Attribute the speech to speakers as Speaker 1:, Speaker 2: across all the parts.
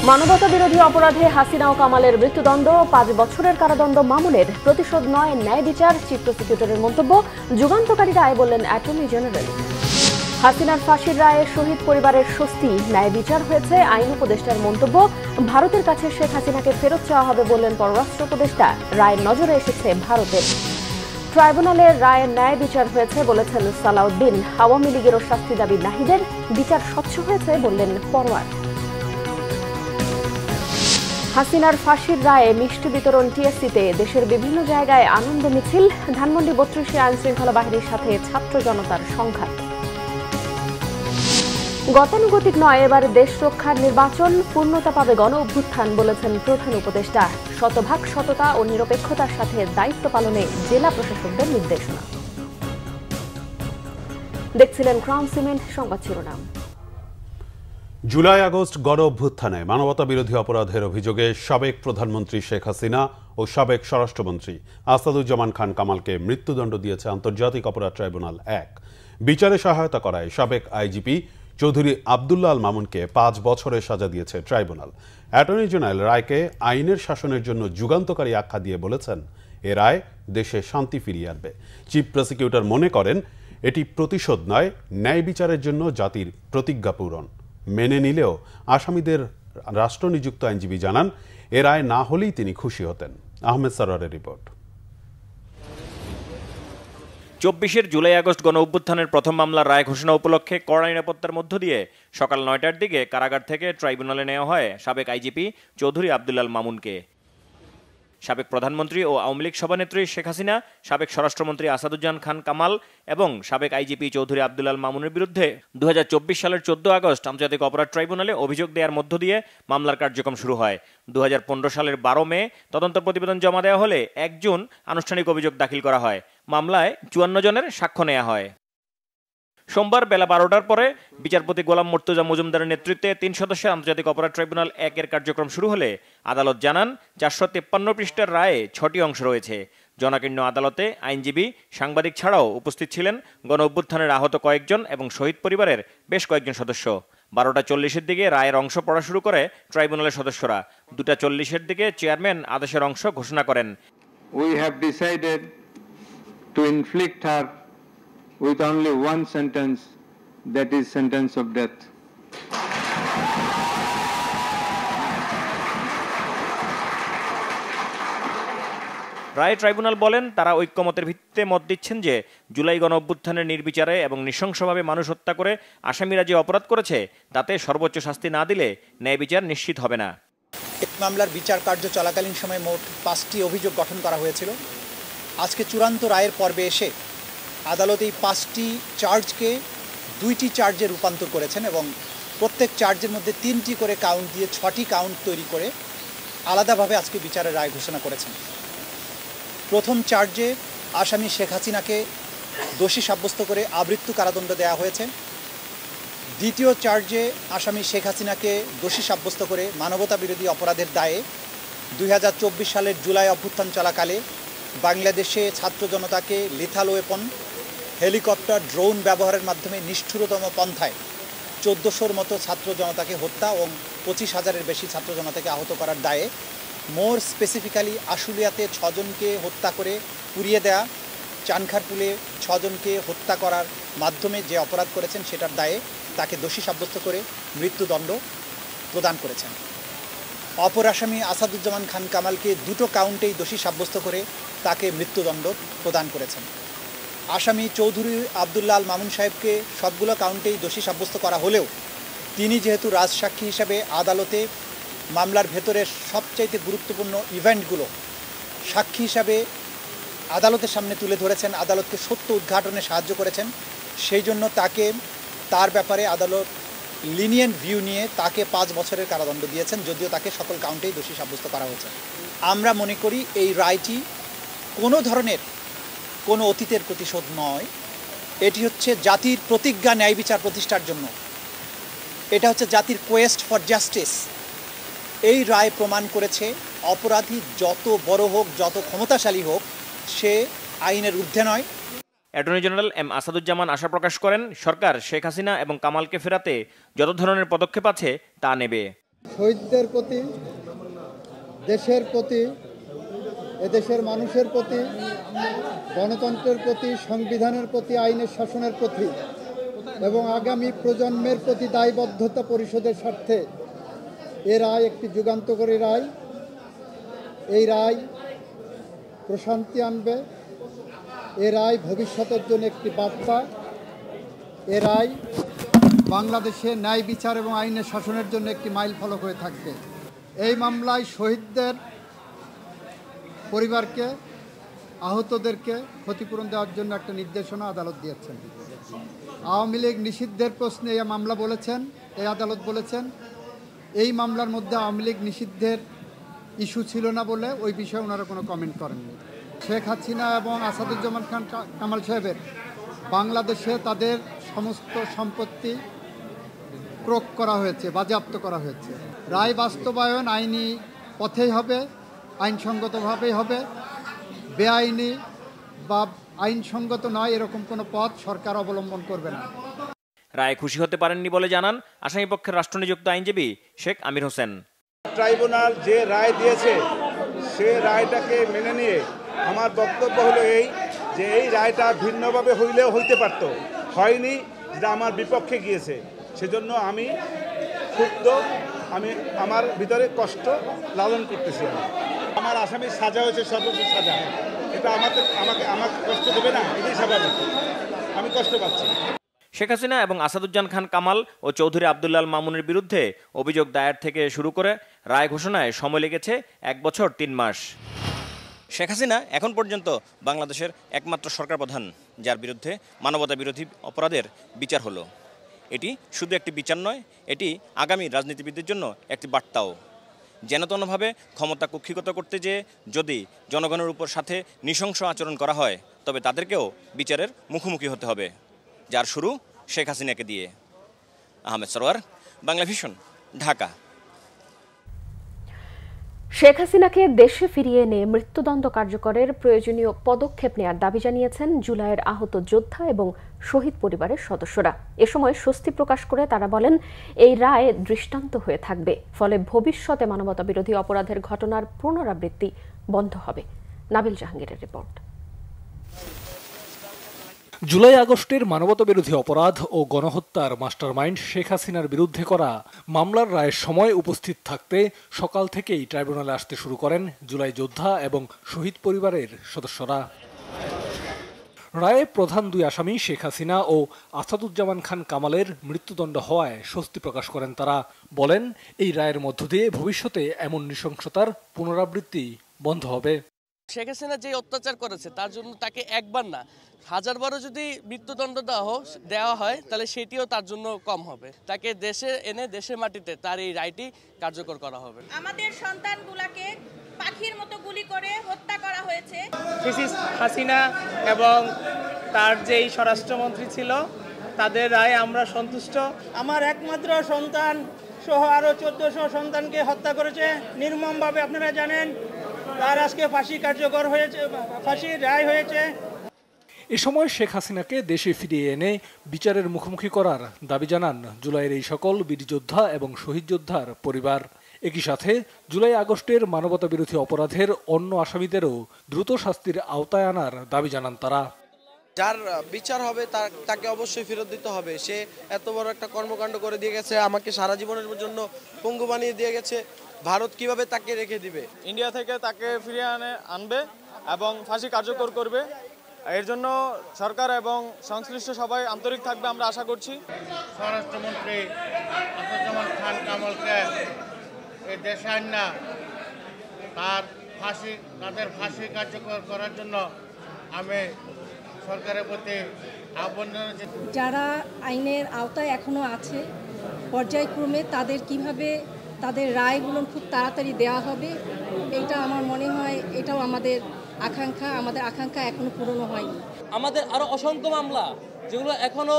Speaker 1: মানবতা বিরোধী অপরাধে হাসিনা ও কামালের মৃত্যুদণ্ড, 5 বছরের কারাদণ্ড মামুনের, প্রতিশোধ নয় ন্যায় বিচার, চিফ প্রসিকিউটরের মন্তব্য। যুগান্তকারী রায় বললেন অ্যাটর্নি জেনারেল। হাসিনার ফাঁসির রায়ে শহীদ পরিবারের স্বস্তি, ন্যায় বিচার হয়েছে, আইন উপদেষ্টার মন্তব্য। ভারতের কাছে শেখ হাসিনাকে ফেরত চাওয়া হবে বললেন পররাষ্ট্র উপদেষ্টা। রায়ের নজরে এসেছে ভারতের। ট্রাইব্যুনালের রায়ে ন্যায় বিচার হয়েছে বলেছেন সালাউদ্দিন। আওয়ামী লীগেরও শাস্তি দাবি নাহিদের, বিচার স্বচ্ছ হয়েছে বললেন পরোয়ার। হাসিনার ফাঁসির রায়ে মিষ্টি বিতরণ টিএসসিতে, দেশের বিভিন্ন জায়গায় আনন্দ মিছিল। ধানমন্ডি 32-এ আইনশৃঙ্খলা বাহিনীর সাথে ছাত্র জনতার সংঘাত। গতানুগতিক নয়, এবার দেশ রক্ষার নির্বাচন, পূর্ণতা পাবে গণ অভ্যুত্থান বলেছেন প্রধান উপদেষ্টা। শতভাগ সততা ও নিরপেক্ষতার সাথে দায়িত্ব পালনে জেলা প্রশাসকদের নির্দেশনা। দেখছিলেন ক্রাউন সিমেন্ট সংবাদ শিরোনাম।
Speaker 2: জুলাই আগস্ট গণ অভ্যুত্থানে মানবতা বিরোধী অপরাধের অভিযোগে সাবেক প্রধানমন্ত্রী শেখ হাসিনা ও সাবেক স্বরাষ্ট্রমন্ত্রী আসাদুজ্জামান খান কামালকে মৃত্যুদণ্ড দিয়েছে আন্তর্জাতিক অপরাধ ট্রাইব্যুনাল 1। বিচারে সহায়তা করায় সাবেক আইজিপি চৌধুরী আব্দুল্লাহ আল মামুনকে 5 বছরের সাজা দিয়েছে ট্রাইব্যুনাল। অ্যাটর্নি জেনারেল রায়কে আইনের শাসনের জন্য যুগান্তকারী আখ্যা দিয়ে বলেছেন, এ রায় দেশে শান্তি ফিরিয়ে আনবে। চিফ প্রসিকিউটর মনে করেন, এটি প্রতিশোধ নয়, ন্যায় বিচারের জন্য জাতির প্রতিজ্ঞা পূরণ। মেনে নিলেও আসামিদের রাষ্ট্রনিযুক্ত আইনজীবী জানান, এ রায় না হলেই তিনি খুশি হতেন। আহমেদ সরোয়ারের রিপোর্ট।
Speaker 3: 24 জুলাই আগস্ট গণ অভ্যুত্থানের প্রথম মামলার রায় ঘোষণা উপলক্ষে কড়া নিরাপত্তার মধ্য দিয়ে সকাল 9টার দিকে কারাগার থেকে ট্রাইব্যুনালে নেওয়া হয় সাবেক আইজিপি চৌধুরী আব্দুল্লাহ আল মামুনকে। সাবেক প্রধানমন্ত্রী ও আওয়ামী লীগ সভানেত্রী শেখ হাসিনা, সাবেক স্বরাষ্ট্রমন্ত্রী আসাদুজ্জামান খান কামাল এবং সাবেক আইজিপি চৌধুরী আব্দুল্লাহ আল মামুনের বিরুদ্ধে 2024 সালের 14 আগস্ট আন্তর্জাতিক অপরাধ ট্রাইব্যুনালে অভিযোগ দেওয়ার মধ্য দিয়ে মামলার কার্যক্রম শুরু হয়। 2015 সালের 12 মে তদন্ত প্রতিবেদন জমা দেওয়া হলে 1 জুন আনুষ্ঠানিক অভিযোগ দাখিল করা হয়। মামলায় 54 জনের সাক্ষ্য নেওয়া হয়। সোমবার বেলা 12টার পরে বিচারপতি গোলাম মুর্তজা মজুমদারের নেতৃত্বে 3 সদস্যের আন্তর্জাতিক অপরাধ ট্রাইব্যুনাল 1-এর কার্যক্রম শুরু হলে আদালত জানান, 453 পৃষ্ঠার রায়ে 6টি অংশ রয়েছে। জনাকীর্ণ আদালতে আইনজীবী, সাংবাদিক ছাড়াও উপস্থিত ছিলেন গণ অভ্যুত্থানের আহত কয়েকজন এবং শহীদ পরিবারের বেশ কয়েকজন সদস্য। 12টা 40-এর দিকে রায়ের অংশ পড়া শুরু করে ট্রাইব্যুনালের সদস্যরা। 2টা 40-এর দিকে চেয়ারম্যান আদেশের অংশ ঘোষণা করেন।
Speaker 4: We have decided to inflict her with only one sentence, that is sentence of death.
Speaker 3: রায় ট্রাইব্যুনাল বলেন, তারা ঐক্যমতের ভিত্তিতে মত দিচ্ছেন যে জুলাই গণ অভ্যুত্থানের নির্বিচারে এবং নৃশংসভাবে মানুষ হত্যা করে আসামিরা যে অপরাধ করেছে তাতে সর্বোচ্চ শাস্তি না দিলে ন্যায় বিচার নিশ্চিত হবে না।
Speaker 5: মামলার বিচার কার্য চলাকালীন সময়ে মোট 5টি অভিযোগ গঠন করা হয়েছিল। আজকে চূড়ান্ত রায়ের পর্বে এসে আদালত এই 5টি চার্জকে 2টি চার্জে রূপান্তর করেছেন এবং প্রত্যেক চার্জের মধ্যে 3টি করে কাউন্ট দিয়ে 6টি কাউন্ট তৈরি করে আলাদাভাবে আজকে বিচারের রায় ঘোষণা করেছেন। প্রথম চার্জে আসামি শেখ হাসিনাকে দোষী সাব্যস্ত করে আমৃত্যু কারাদণ্ড দেওয়া হয়েছে। দ্বিতীয় চার্জে আসামি শেখ হাসিনাকে দোষী সাব্যস্ত করে মানবতা বিরোধী অপরাধের দায়ে 2024 সালের জুলাই অভ্যুত্থান চলাকালে বাংলাদেশে ছাত্র জনতাকে লিথাল ওয়েপন, হেলিকপ্টার, ড্রোন ব্যবহারের মাধ্যমে নিষ্ঠুরতম পন্থায় 1400-র মতো ছাত্র জনতাকে হত্যা এবং 25,000-এর বেশি ছাত্র জনতাকে আহত করার দায়ে, মোর স্পেসিফিক্যালি আশুলিয়াতে 6 জনকে হত্যা করে পুড়িয়ে দেয়া, চানখারপুলে 6 জনকে হত্যা করার মাধ্যমে যে অপরাধ করেছেন সেটার দায়ে তাকে দোষী সাব্যস্ত করে মৃত্যুদণ্ড প্রদান করেছেন। অপর আসামি আসাদুজ্জামান খান কামালকে 2টো কাউন্টেই দোষী সাব্যস্ত করে তাকে মৃত্যুদণ্ড প্রদান করেছেন। আসামি চৌধুরী আব্দুল্লাহ আল মামুন সাহেবকে সবগুলো কাউন্টেই দোষী সাব্যস্ত করা হলেও তিনি যেহেতু রাজসাক্ষী হিসাবে আদালতে মামলার ভেতরের সবচাইতে গুরুত্বপূর্ণ ইভেন্টগুলো সাক্ষী হিসাবে আদালতের সামনে তুলে ধরেছেন, আদালতকে সত্য উদ্ঘাটনে সাহায্য করেছেন, সেই জন্য তাকে তার ব্যাপারে আদালত লিনিয়েন্ট ভিউ নিয়ে তাকে 5 বছরের কারাদণ্ড দিয়েছেন, যদিও তাকে সকল কাউন্টেই দোষী সাব্যস্ত করা হয়েছে। আমরা মনে করি এই রায়টি কোনো ধরনের কোনো অতীতের প্রতিশোধ নয়, এটি হচ্ছে জাতির প্রতিজ্ঞা ন্যায় বিচার প্রতিষ্ঠার জন্য। এটা হচ্ছে জাতির কোয়েস্ট ফর জাস্টিস। এই রায় প্রমাণ করেছে অপরাধী যত বড় হোক, যত ক্ষমতাশালী হোক, সে আইনের ঊর্ধ্বে নয়।
Speaker 3: অ্যাটর্নি জেনারেল এম আসাদুজ্জামান আশা প্রকাশ করেন, সরকার শেখ হাসিনা এবং কামালকে ফেরাতে যত ধরনের পদক্ষেপ আছে তা নেবে।
Speaker 6: শহীদদের প্রতি, দেশের প্রতি, এদেশের মানুষের প্রতি, গণতন্ত্রের প্রতি, সংবিধানের প্রতি, আইনের শাসনের প্রতি এবং আগামী প্রজন্মের প্রতি দায়বদ্ধতা পরিশোধের স্বার্থে এ রায় একটি যুগান্তকারী রায়। এই রায় প্রশান্তি আনবে, এ রায় ভবিষ্যতের জন্য একটি বার্তা, এ রায় বাংলাদেশে ন্যায় বিচার এবং আইনের শাসনের জন্য একটি মাইল ফলক হয়ে থাকবে। এই মামলায় শহীদদের পরিবারকে, আহতদেরকে ক্ষতিপূরণ দেওয়ার জন্য একটা নির্দেশনা আদালত দিয়েছেন। আওয়ামী লীগ নিষিদ্ধের প্রশ্নে এই মামলা বলেছেন, এই আদালত বলেছেন এই মামলার মধ্যে আওয়ামী লীগ নিষিদ্ধের ইস্যু ছিল না বলে ওই বিষয়ে ওনারা কোনো কমেন্ট করেননি। শেখ হাসিনা এবং আসাদুজ্জামান খান কামাল সাহেবের বাংলাদেশে তাদের সমস্ত সম্পত্তি ক্রোক করা হয়েছে, বাজেয়াপ্ত করা হয়েছে। রায় বাস্তবায়ন আইনি পথেই হবে, আইনসঙ্গতভাবেই হবে। বেআইনি বা আইনসঙ্গত নয় এরকম কোনো পথ সরকার অবলম্বন করবে না।
Speaker 3: রায়ে খুশি হতে পারেননি বলে জানান আসামিপক্ষের রাষ্ট্রনিযুক্ত আইনজীবী শেখ আমির হোসেন।
Speaker 7: ট্রাইব্যুনাল যে রায় দিয়েছে সে রায়টাকে মেনে নিয়ে আমার বক্তব্য হলো এই যে এই রায়টা ভিন্নভাবে হইলেও হইতে পারত, হয়নি, যেটা আমার বিপক্ষে গিয়েছে। সেজন্য আমি ক্ষুব্ধ, আমি আমার ভিতরে কষ্ট লালন করতেছি। আমার আসামির সাজা হয়েছে সর্বোচ্চ সাজা, এটা আমাকে কষ্ট দেবে না, এটাই স্বাভাবিক। আমি কষ্ট পাচ্ছি।
Speaker 3: শেখ হাসিনা এবং আসাদুজ্জামান খান কামাল ও চৌধুরী আব্দুল্লাল মামুনের বিরুদ্ধে অভিযোগ দায়ের থেকে শুরু করে রায় ঘোষণায় সময় লেগেছে 1 বছর 3 মাস। শেখ হাসিনা এখন পর্যন্ত বাংলাদেশের একমাত্র সরকার প্রধান যার বিরুদ্ধে মানবতা বিরোধী অপরাধের বিচার হলো। এটি শুধু একটি বিচার নয়, এটি আগামী রাজনীতিবিদদের জন্য একটি বার্তাও। যেনতেনভাবে ক্ষমতা কুক্ষিগত করতে যেয়ে যদি জনগণের উপর সাথে নৃশংস আচরণ করা হয় তবে তাদেরকেও বিচারের মুখোমুখি হতে হবে, যার শুরু শেখ হাসিনাকে দিয়ে। আহমেদ সরোয়ার, বাংলা ভিশন, ঢাকা।
Speaker 1: শেখ হাসিনাকে দেশে ফিরিয়ে এনে মৃত্যুদণ্ড কার্যকরের প্রয়োজনীয় পদক্ষেপ নেওয়ার দাবি জানিয়েছেন জুলাইয়ের আহত যোদ্ধা এবং শহীদ পরিবারের সদস্যরা। এ সময় স্বস্তি প্রকাশ করে তারা বলেন এই রায় দৃষ্টান্ত হয়ে থাকবে, ফলে ভবিষ্যতে মানবতা বিরোধী অপরাধের ঘটনার পুনরাবৃত্তি বন্ধ হবে। নাবিল জাহাঙ্গীরের রিপোর্ট।
Speaker 8: জুলাই আগস্টের মানবতাবিরোধী অপরাধ ও গণহত্যার মাস্টারমাইন্ড শেখ হাসিনার বিরুদ্ধে করা মামলার রায়ের সময় উপস্থিত থাকতে সকাল থেকেই ট্রাইব্যুনালে আসতে শুরু করেন জুলাই যোদ্ধা এবং শহীদ পরিবারের সদস্যরা। রায়ে প্রধান 2 আসামি শেখ হাসিনা ও আসাদুজ্জামান খান কামালের মৃত্যুদণ্ড হওয়ায় স্বস্তি প্রকাশ করেন তারা। বলেন এই রায়ের মধ্য দিয়ে ভবিষ্যতে এমন নৃশংসতার পুনরাবৃত্তি বন্ধ হবে।
Speaker 9: শেখ হাসিনা যে অত্যাচার করেছে তার জন্য তাকে একবার না 1000বারও যদি মৃত্যুদণ্ড দেওয়া হয় তাহলে সেটিও তার জন্য কম হবে। তাকে দেশে এনে দেশের মাটিতে তার এই রায়টি কার্যকর করা হবে।
Speaker 10: আমাদের সন্তানগুলোকে পাখির মতো গুলি করে হত্যা করা হয়েছে।
Speaker 11: হাসিনা এবং তার যেই স্বরাষ্ট্রমন্ত্রী ছিল তাদের রায়ে আমরা সন্তুষ্ট। আমার একমাত্র সন্তান সহ আরো 1400 সন্তানকে হত্যা করেছে নির্মমভাবে, আপনারা জানেন। তার আজকে ফাঁসি কার্যকর হয়েছে, ফাঁসির রায় হয়েছে।
Speaker 8: এ সময় শেখ হাসিনাকে দেশে ফিরিয়ে এনে বিচারের মুখোমুখি করার দাবি জানান জুলাইয়ের এই সকল বীর যোদ্ধা এবং শহীদ যোদ্ধার পরিবার। একই সাথে জুলাই আগস্টের মানবতাবিরোধী অপরাধের অন্য আসামিদেরও দ্রুত শাস্তির আওতায় আনার দাবি জানান তারা।
Speaker 12: যার বিচার হবে তাকে অবশ্যই ফেরত দিতে হবে। সে এত বড় একটা কর্মকাণ্ড করে দিয়ে গেছে, আমাকে সারা জীবনের জন্য পঙ্গু বানিয়ে দিয়ে গেছে। ভারত কিভাবে তাকে রেখে দিবে?
Speaker 13: ইন্ডিয়া থেকে তাকে ফিরিয়ে আনবে এবং ফাঁসি কার্যকর করবে। এর জন্য সরকার এবং সংশ্লিষ্ট সবাই আন্তরিক থাকবে আমরা আশা করছি।
Speaker 14: স্বরাষ্ট্রমন্ত্রী আসাদুজ্জামান খান কামালকে এই দেশে আইনা তাদের ফাঁসি কার্যকর করার জন্য আমি সরকারের প্রতি আহ্বান জানাচ্ছি।
Speaker 15: যারা আইনের আওতায় এখনো আছে পর্যায়ক্রমে তাদের কিভাবে তাদের রায়গুলো খুব তাড়াতাড়ি দেওয়া হবে, এটা আমার মনে হয় এটাও আমাদের আকাঙ্ক্ষা এখনো পূরণ হয়নি।
Speaker 9: আমাদের আরো অসংখ্য মামলা যেগুলো এখনো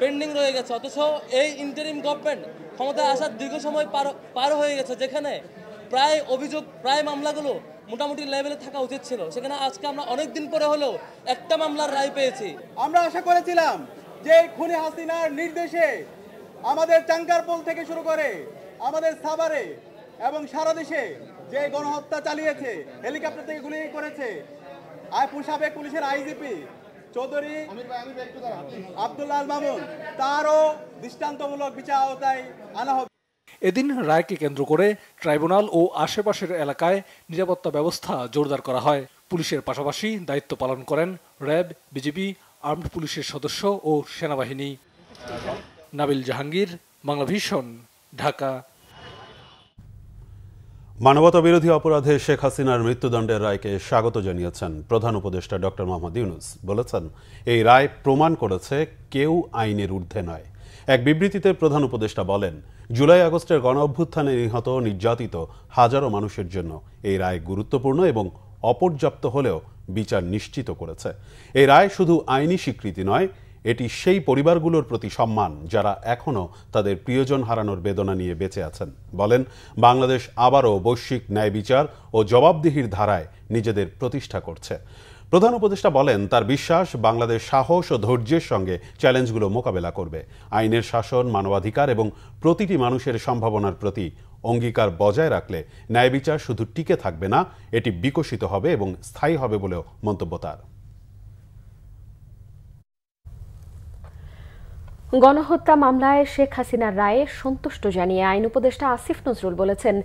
Speaker 9: পেন্ডিং রয়ে গেছে, অথচ এই ইন্টারিম গভর্নমেন্ট ক্ষমতায় আসার দীর্ঘ সময় পার হয়ে গেছে, যেখানে প্রায় মামলাগুলো মোটামুটি লেভেলে থাকা উচিত ছিল, সেখানে আজকে আমরা অনেকদিন পরে হলেও একটা মামলার রায় পেয়েছি।
Speaker 11: আমরা আশা করেছিলাম যে খুনি হাসিনার নির্দেশে আমাদের টাঙ্গারপোল থেকে শুরু করে
Speaker 16: আমাদের সাভারে এবং সারা দেশে যে গণহত্যা চালিয়েছে, হেলিকপ্টার থেকে গুলি করেছে, সাবেক পুলিশের আইজিপি চৌধুরী আব্দুল্লাহ মামুন, তারও দৃষ্টান্তমূলক বিচার আওতায় আনা হবে।
Speaker 8: এদিন রায়কে কেন্দ্র করে ট্রাইব্যুনাল ও আশেপাশের এলাকায় নিরাপত্তা ব্যবস্থা জোরদার করা হয়। পুলিশের পাশাপাশি দায়িত্ব পালন করেন র্যাব, বিজিবি, আর্মড পুলিশের সদস্য ও সেনাবাহিনী। নাবিল জাহাঙ্গীর, বাংলা ভিশন, ঢাকা।
Speaker 2: মানবতা বিরোধী অপরাধে শেখ হাসিনার মৃত্যুদণ্ডের রায়কে স্বাগত জানিয়েছেন প্রধান উপদেষ্টা ডক্টর মোহাম্মদ ইউনূস। বলেছেন, এই রায় প্রমাণ করেছে কেউ আইনের ঊর্ধ্বে নয়। এক বিবৃতিতে প্রধান উপদেষ্টা বলেন, জুলাই আগস্টের গণঅভ্যুত্থানে নিহত নির্যাতিত হাজারো মানুষের জন্য এই রায় গুরুত্বপূর্ণ এবং অপর্যাপ্ত হলেও বিচার নিশ্চিত করেছে। এই রায় শুধু আইনি স্বীকৃতি নয়, এটি সেই পরিবারগুলোর প্রতি সম্মান যারা এখনও তাদের প্রিয়জন হারানোর বেদনা নিয়ে বেঁচে আছেন। বলেন, বাংলাদেশ আবারও বৈশ্বিক ন্যায় বিচার ও জবাবদিহির ধারায় নিজেদের প্রতিষ্ঠা করছে। প্রধান উপদেষ্টা বলেন, তার বিশ্বাস বাংলাদেশ সাহস ও ধৈর্যের সঙ্গে চ্যালেঞ্জগুলো মোকাবেলা করবে। আইনের শাসন, মানবাধিকার এবং প্রতিটি মানুষের সম্ভাবনার প্রতি অঙ্গীকার বজায় রাখলে ন্যায় বিচার শুধু টিকে থাকবে না, এটি বিকশিত হবে এবং স্থায়ী হবে বলেও মন্তব্য তার।
Speaker 1: গণহত্যা মামলায় শেখ হাসিনার রায়ে সন্তুষ্ট জানিয়ে আইন উপদেষ্টা আসিফ নজরুল বলেছেন,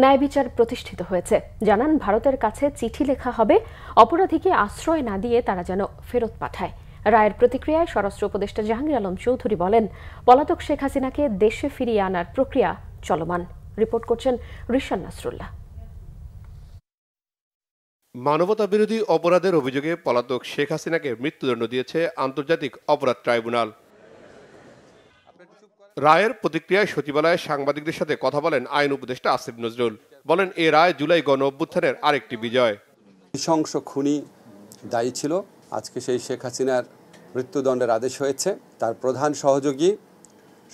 Speaker 1: ন্যায় বিচার প্রতিষ্ঠিত হয়েছে। জানান, ভারতের কাছে চিঠি লেখা হবে, অপরাধীকে আশ্রয় না দিয়ে তারা যেন ফেরত পাঠায়। রায়ের প্রতিক্রিয়ায় স্বরাষ্ট্র উপদেষ্টা জাহাঙ্গীর আলম চৌধুরী বলেন, পলাতক শেখ হাসিনাকে দেশে ফিরিয়ে আনার প্রক্রিয়া চলমান। রিপোর্ট করছেন রিশান নাসরুল্লাহ।
Speaker 17: মানবতা বিরোধী অপরাধের অভিযোগে পলাতক শেখ হাসিনাকে মৃত্যুদণ্ড দিয়েছে আন্তর্জাতিক অপরাধ ট্রাইব্যুনাল। রায়ের প্রতিক্রিয়ায় সচিবালয়ে সাংবাদিকদের সাথে কথা বলেন আইন উপদেষ্টা আসিফ নজরুল। বলেন, এ রায় জুলাই গণ অভ্যুত্থানের আরেকটি বিজয়।
Speaker 18: নৃশংস খুনি দায়ী ছিল, আজকে সেই শেখ হাসিনার মৃত্যুদণ্ডের আদেশ হয়েছে। তার প্রধান সহযোগী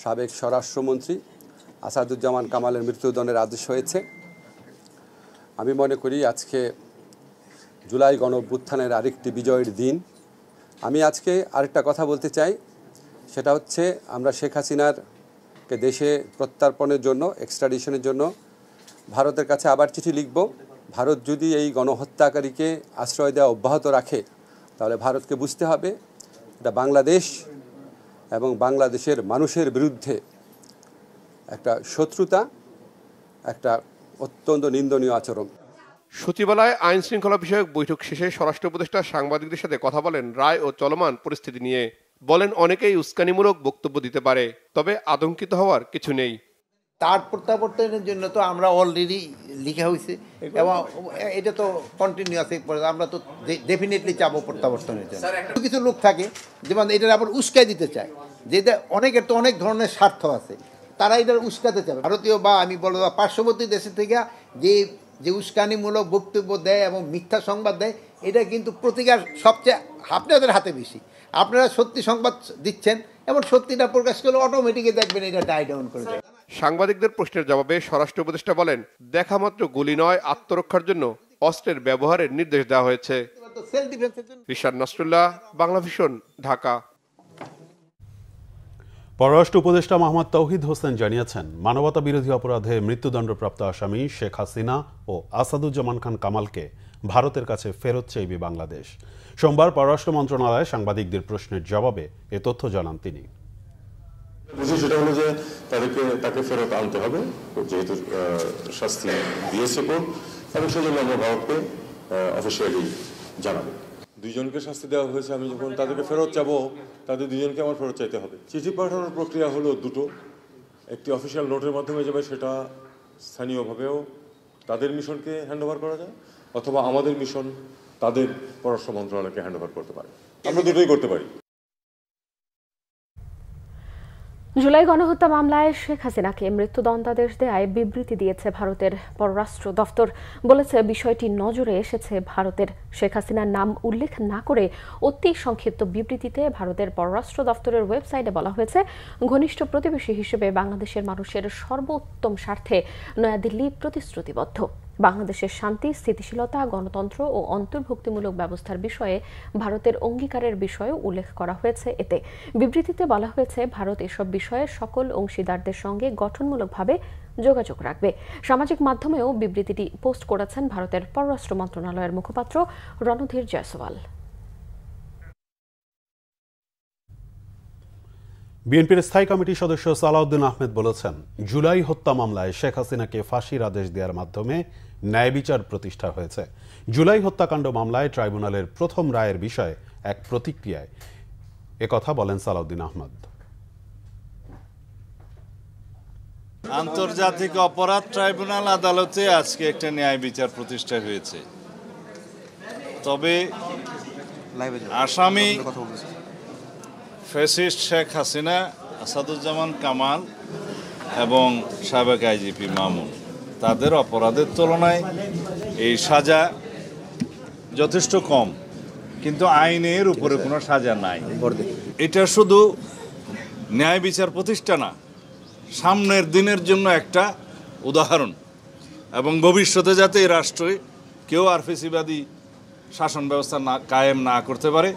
Speaker 18: সাবেক স্বরাষ্ট্রমন্ত্রী আসাদুজ্জামান কামালের মৃত্যুদণ্ডের আদেশ হয়েছে। আমি মনে করি আজকে জুলাই গণ অভ্যুত্থানের আরেকটি বিজয়ের দিন। আমি আজকে আরেকটা কথা বলতে চাই, সেটা হচ্ছে আমরা শেখ হাসিনারকে দেশে প্রত্যার্পণের জন্য, এক্সট্রাডিশনের জন্য ভারতের কাছে আবার চিঠি লিখব। ভারত যদি এই গণহত্যাকারীকে আশ্রয় দেওয়া অব্যাহত রাখে, তাহলে ভারতকে বুঝতে হবে এটা বাংলাদেশ এবং বাংলাদেশের মানুষের বিরুদ্ধে একটা শত্রুতা, একটা অত্যন্ত নিন্দনীয় আচরণ।
Speaker 17: সচিবালয়ে আইন শৃঙ্খলা বিষয়ক বৈঠক শেষে স্বরাষ্ট্র উপদেষ্টা সাংবাদিকদের সাথে কথা বলেন রায় ও চলমান পরিস্থিতি নিয়ে। বলেন, অনেকেই উস্কানিমূলক বক্তব্য দিতে পারে, তবে আতঙ্কিত হওয়ার কিছু নেই।
Speaker 19: তার প্রত্যাবর্তনের জন্য তো আমরা অলরেডি লিখা হয়েছে এবং এটা তো কন্টিনিউয়াস, আমরা তো ডেফিনেটলি চাবো প্রত্যাবর্তনের জন্য। কিছু লোক থাকে যেমন এটার আবার উস্কাই দিতে চায়, যেটা অনেকের তো অনেক ধরনের স্বার্থ আছে, তারা এটার উস্কাতে চাবে। ভারতীয় বা আমি বলবো পার্শ্ববর্তী দেশের থেকে যে উস্কানিমূলক বক্তব্য দেয় এবং মিথ্যা সংবাদ দেয়, এটা কিন্তু প্রতিকার সবচেয়ে আপনাদের হাতে বেশি। আপনারা সত্যি সংবাদ দিচ্ছেন এবং সত্যিটা প্রকাশ করলে অটোমেটিকলি দেখবেন এটা ডাই ডাউন করে যায়।
Speaker 17: সাংবাদিকদের প্রশ্নের জবাবে স্বরাষ্ট্র উপদেষ্টা বলেন, দেখা মাত্র গুলি নয়, আত্মরক্ষার জন্য অস্ত্রের ব্যবহারের নির্দেশ দেওয়া হয়েছে। রিশান নাসরুল্লাহ, বাংলা ভিশন, ঢাকা।
Speaker 2: পররাষ্ট্র উপদেষ্টা মোহাম্মদ তৌহিদ হোসেন জানিয়েছেন, মানবতা বিরোধী অপরাধে মৃত্যুদণ্ডপ্রাপ্ত আসামি শেখ হাসিনা ও আসাদুজ্জামান খান কামালকে ভারতের কাছে ফেরত চাইবে বাংলাদেশ। সোমবার পররাষ্ট্র মন্ত্রণালয়ে সাংবাদিকদের প্রশ্নের জবাবে এ তথ্য জানান তিনি।
Speaker 20: সেটা হলো যে তাকে ফেরত আনতে হবে, যেহেতু শাস্তি দিয়েছে কোর্ট, এবং সেজন্য আমরা ভারতকে অফিসিয়ালি জানাবো। দুইজনকে শাস্তি দেওয়া হয়েছে, আমি যখন তাদেরকে ফেরত চাবো, তাদের দুজনকে আমার ফেরত চাইতে হবে। চিঠি পাঠানোর প্রক্রিয়া হলো দুটো, একটি অফিসিয়াল নোটের মাধ্যমে যাবে, সেটা স্থানীয়ভাবেও তাদের মিশনকে হ্যান্ডওভার করা যায়, অথবা আমাদের মিশন তাদের পররাষ্ট্র মন্ত্রণালয়কে হ্যান্ডওভার করতে পারে। আমরা দুটোই করতে পারি।
Speaker 1: জুলাই গণহত্যা মামলায় শেখ হাসিনাকে মৃত্যুদণ্ডাদেশ দেয়ায় বিবৃতি দিয়েছে ভারতের পররাষ্ট্র দফতর। বলেছে, বিষয়টি নজরে এসেছে ভারতের। শেখ হাসিনার নাম উল্লেখ না করে অতি সংক্ষিপ্ত বিবৃতিতে ভারতের পররাষ্ট্র দফতরের ওয়েবসাইটে বলা হয়েছে, ঘনিষ্ঠ প্রতিবেশী হিসেবে বাংলাদেশের মানুষের সর্বোত্তম স্বার্থে নয়াদিল্লি প্রতিশ্রুতিবদ্ধ। বাংলাদেশের শান্তি, স্থিতিশীলতা, গণতন্ত্র ও অন্তর্ভুক্তিমূলক ব্যবস্থার বিষয়ে ভারতের অঙ্গীকারের বিষয়েও উল্লেখ করা হয়েছে। এতে বিবৃতিতে বলা হয়েছে, ভারত এসব বিষয়ে সকল অংশীদারদের সঙ্গে গঠনমূলকভাবে যোগাযোগ রাখবে। সামাজিক মাধ্যমেও বিবৃতিটি পোস্ট করেছেন ভারতের পররাষ্ট্র মন্ত্রণালয়ের মুখপাত্র রণধীর জয়সওয়াল।
Speaker 2: বিএনপির স্থায়ী কমিটির সদস্য সালাউদ্দিন আহমেদ বলেছেন, জুলাই হত্যা মামলায় শেখ হাসিনাকে ফাঁসির আদেশ দেওয়ার মাধ্যমে ন্যায় বিচার প্রতিষ্ঠা হয়েছে। জুলাই হত্যাকাণ্ড মামলায় ট্রাইব্যুনালের প্রথম রায়ের বিষয়ে এক প্রতিক্রিয়ায় একথা বলেন সালাউদ্দিন আহমেদ।
Speaker 21: আন্তর্জাতিক অপরাধ ট্রাইব্যুনাল আদালতে আজকে একটা ন্যায় বিচার প্রতিষ্ঠা হয়েছে। তবে আসামি ফ্যাসিস্ট শেখ হাসিনা, আসাদুজ্জামান কামাল এবং সাবেক আইজিপি মামুন, তাদের অপরাধের তুলনায় এই সাজা যথেষ্ট কম, কিন্তু আইনের উপরে কোনো সাজা নাই। এটা শুধু ন্যায় বিচার প্রতিষ্ঠা না, সামনের দিনের জন্য একটা উদাহরণ, এবং ভবিষ্যতে যাতে এই রাষ্ট্রে কেউ আর ফেসিবাদী শাসন ব্যবস্থা কায়েম না করতে পারে,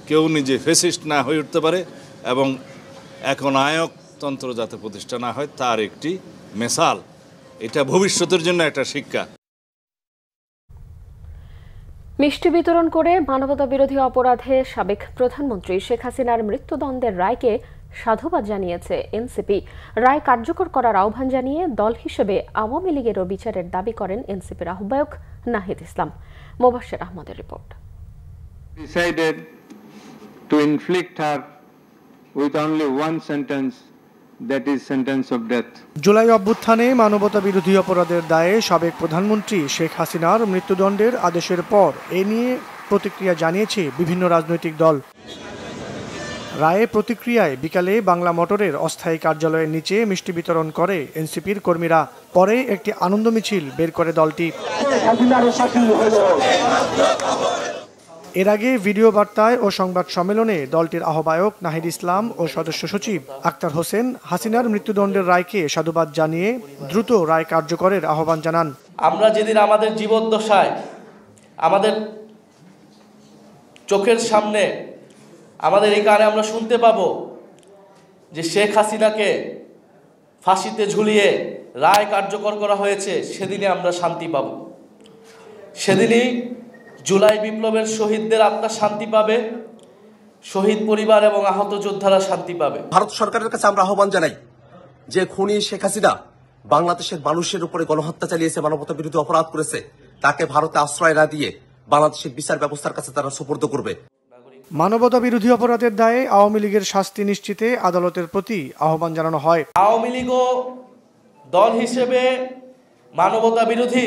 Speaker 21: কেউ নিজে ফেসিস্ট না হয়ে উঠতে পারে, এবং একনায়কতন্ত্র যাতে প্রতিষ্ঠা না হয়, তার একটি মেসাল। এটা ভবিষ্যতের জন্য একটা শিক্ষা।
Speaker 1: মিষ্টি বিতরণ করে মানবতা বিরোধী অপরাধে সাবেক প্রধানমন্ত্রী শেখ হাসিনার মৃত্যুদণ্ডের রায়কে সাধুবাদ জানিয়েছে এনসিপি। রায় কার্যকর করার আহ্বান জানিয়ে দল হিসেবে আওয়ামী লীগেরও বিচারের দাবি করেন এনসিপির আহ্বায়ক নাহিদ ইসলাম। মোবাশ্বের আহমদের report.
Speaker 4: Decided to inflict her with only one sentence, that is sentence of death.
Speaker 22: July অভ্যুত্থানে মানবতা বিরোধী অপরাধের দায়ে সাবেক প্রধানমন্ত্রী শেখ হাসিনার মৃত্যুদণ্ডের আদেশের পর এ নিয়ে প্রতিক্রিয়া জানিয়েছে বিভিন্ন রাজনৈতিক দল। রায়ে প্রতিক্রিয়ায় বিকালে বাংলা মোটরের অস্থায়ী কার্যালয়ের নিচে মিষ্টি বিতরণ করে এনসিপির কর্মীরা। পরে একটি আনন্দ মিছিল বের করে দলটি। এর আগে ভিডিও বার্তায় ও সংবাদ সম্মেলনে দলটির আহ্বায়ক নাহিদ ইসলাম ও সদস্য সচিব আক্তার হোসেন হাসিনার মৃত্যুদণ্ডের রায়কে সাধুবাদ জানিয়ে দ্রুত রায় কার্যকরের আহ্বান জানান।
Speaker 23: আমরা যেদিন আমাদের জীবদ্দশায় আমাদের চোখের সামনে, আমাদের এই কানে আমরা শুনতে পাবো যে শেখ হাসিনাকে ফাঁসিতে ঝুলিয়ে রায় কার্যকর করা হয়েছে, সেদিনে আমরা শান্তি পাব। সেদিনই জুলাই বিপ্লবের শহীদদের আত্মা শান্তি পাবে, শহীদ পরিবার এবং আহত যোদ্ধারা শান্তি পাবে।
Speaker 24: ভারত সরকারের কাছে আমরা আহ্বান জানাই যে খুনি শেখ হাসিনা বাংলাদেশের মানুষের উপরে গণহত্যা চালিয়েছে, মানবতা বিরোধী অপরাধ করেছে, তাকে ভারতে আশ্রয় না দিয়ে বাংলাদেশের বিচার ব্যবস্থার কাছে তারা সুপর্দ করবে।
Speaker 22: মানবতা বিরোধী অপরাধের দায়ে আওয়ামী লীগের শাস্তি নিশ্চিতে আদালতের প্রতি আহ্বান জানানো হয়।
Speaker 23: আওয়ামী লীগও দল হিসেবে মানবতা বিরোধী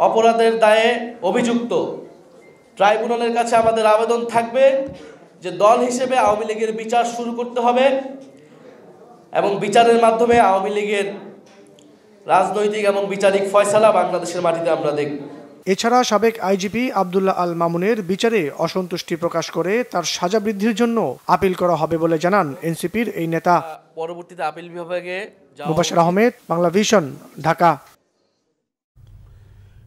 Speaker 23: অপরাধের দায়ে অভিযুক্ত। ট্রাইব্যুনালের কাছে আমাদের আবেদন থাকবে যে দল হিসেবে আওয়ামী লীগের বিচার শুরু করতে হবে, এবং বিচারের মাধ্যমে আওয়ামী লীগের রাজনৈতিক এবং বিচারিক ফয়সালা বাংলাদেশের মাটিতে আমরা দেখব।
Speaker 22: এছাড়া সাবেক আইজিপি আব্দুল্লাহ আল মামুনের বিচারে অসন্তুষ্টি প্রকাশ করে তার সাজা বৃদ্ধির জন্য আপিল করা হবে বলে জানান এনসিপির এই নেতা।
Speaker 23: পরবর্তীতে আপিল বিভাগে
Speaker 22: মুবাশির আহমেদ, বাংলা ভিশন, ঢাকা।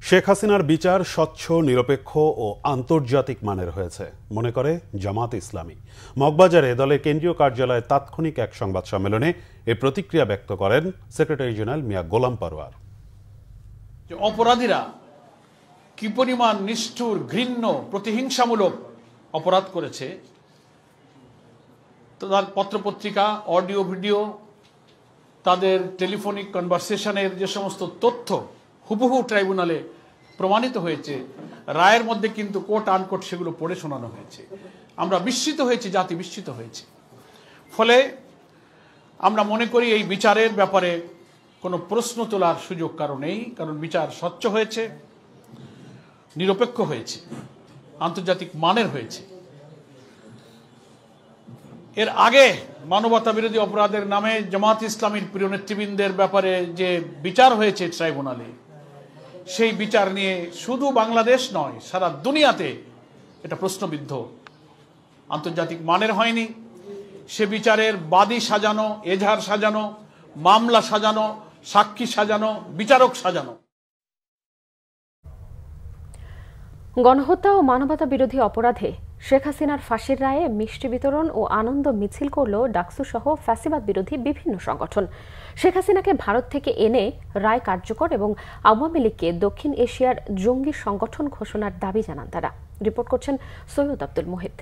Speaker 2: শেখ হাসিনার বিচার স্বচ্ছ, নিরপেক্ষ ও আন্তর্জাতিক মানের হয়েছে মনে করে জামাত ইসলামী। মগবাজারে দলের কেন্দ্রীয় কার্যালয়ে তাৎক্ষণিক এক সংবাদ সম্মেলনে এ প্রতিক্রিয়া ব্যক্ত করেন সেক্রেটারি জেনারেল মিয়া গোলাম পরোয়ার।
Speaker 25: অপরাধীরা কি পরিমাণ নিষ্ঠুর, ঘৃণ্য, প্রতিহিংসামূলক অপরাধ করেছে, তার পত্রপত্রিকা, অডিও, ভিডিও, তাদের টেলিফোনিক কনভারসেশনের যে সমস্ত তথ্য হুবহু ট্রাইব্যুনালে প্রমাণিত হয়েছে, রায়ের মধ্যে কিন্তু কোট আনকোট সেগুলো পড়ে শোনানো হয়েছে। আমরা বিস্মিত হয়েছি, জাতি বিস্মিত হয়েছে। ফলে আমরা মনে করি এই বিচারের ব্যাপারে কোনো প্রশ্ন তোলার সুযোগ কারো নেই, কারণ বিচার স্বচ্ছ হয়েছে, নিরপেক্ষ হয়েছে, আন্তর্জাতিক মানের হয়েছে। এর আগে মানবতা বিরোধী অপরাধের নামে জামাত ইসলামীর প্রিয় নেতৃবৃন্দের ব্যাপারে যে বিচার হয়েছে ট্রাইব্যুনালে, সেই বিচার নিয়ে শুধু বাংলাদেশ নয়, সারা দুনিয়াতে এটা প্রশ্নবিদ্ধ, আন্তর্জাতিক মানের হয়নি। সে বিচারের বাদী সাজানো, এজাহার সাজানো, মামলা সাজানো, সাক্ষী সাজানো, বিচারক সাজানো।
Speaker 1: গণহত্যা ও মানবতা বিরোধী অপরাধে শেখ হাসিনার ফাঁসির রায়ে মিষ্টি বিতরণ ও আনন্দ মিছিল করল ডাকসু সহ ফ্যাসিবাদ বিরোধী বিভিন্ন সংগঠন। শেখ হাসিনাকে ভারত থেকে এনে রায় কার্যকর এবং আওয়ামী লীগকে দক্ষিণ এশিয়ার জঙ্গি সংগঠন ঘোষণার দাবি জানান তারা। রিপোর্ট করছেন সৈয়দ আব্দুল মুহিত।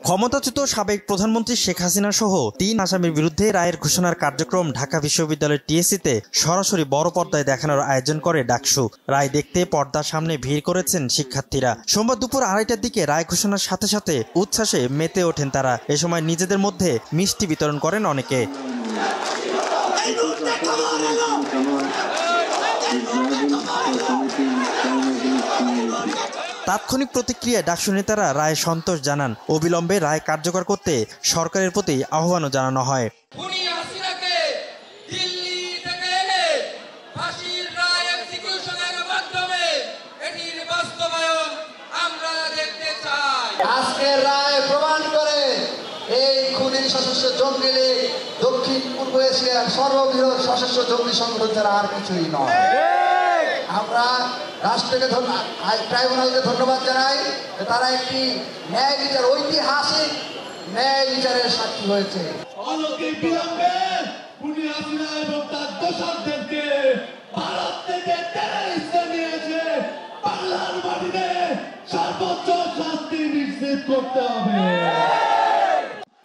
Speaker 3: ক্ষমতাচ্যুত সাবেক প্রধানমন্ত্রী শেখ হাসিনা সহ 3 আসামির বিরুদ্ধে রায়ের ঘোষণার কার্যক্রম ঢাকা বিশ্ববিদ্যালয়ের টিএসসিতে সরাসরি বড় পর্দায় দেখানোর আয়োজন করে ডাকসু। রায় দেখতে পর্দার সামনে ভিড় করেছেন শিক্ষার্থীরা। সোমবার দুপুর 2:30টার দিকে রায় ঘোষণার সাথে সাথে উচ্ছ্বাসে মেতে ওঠেন তারা। এ সময় নিজেদের মধ্যে মিষ্টি বিতরণ করেন অনেকে। তাৎক্ষণিক প্রতিক্রিয়ায় ডাকসু নেতারা রায়ে সন্তোষ জানান। অবিলম্বে রায় কার্যকর করতে সরকারের প্রতি আহ্বানও জানানো হয়।
Speaker 5: আজকের রায় প্রমাণ করে এই খুনি সশস্ত্র জঙ্গি লীগ দক্ষিণ পূর্ব এশিয়ার সর্ববৃহৎ সশস্ত্র জঙ্গি সংগঠন ছাড়া আর কিছুই নয়। আমরা রাষ্ট্রকে ট্রাইব্যুনালকে ধন্যবাদ জানাই, তারা একটি ন্যায় বিচার, ঐতিহাসিক ন্যায় বিচারের সাক্ষী হয়েছে। ভারত থেকে নিয়েছে বাংলার মাটিতে সর্বোচ্চ শাস্তি নিশ্চিত করতে হবে।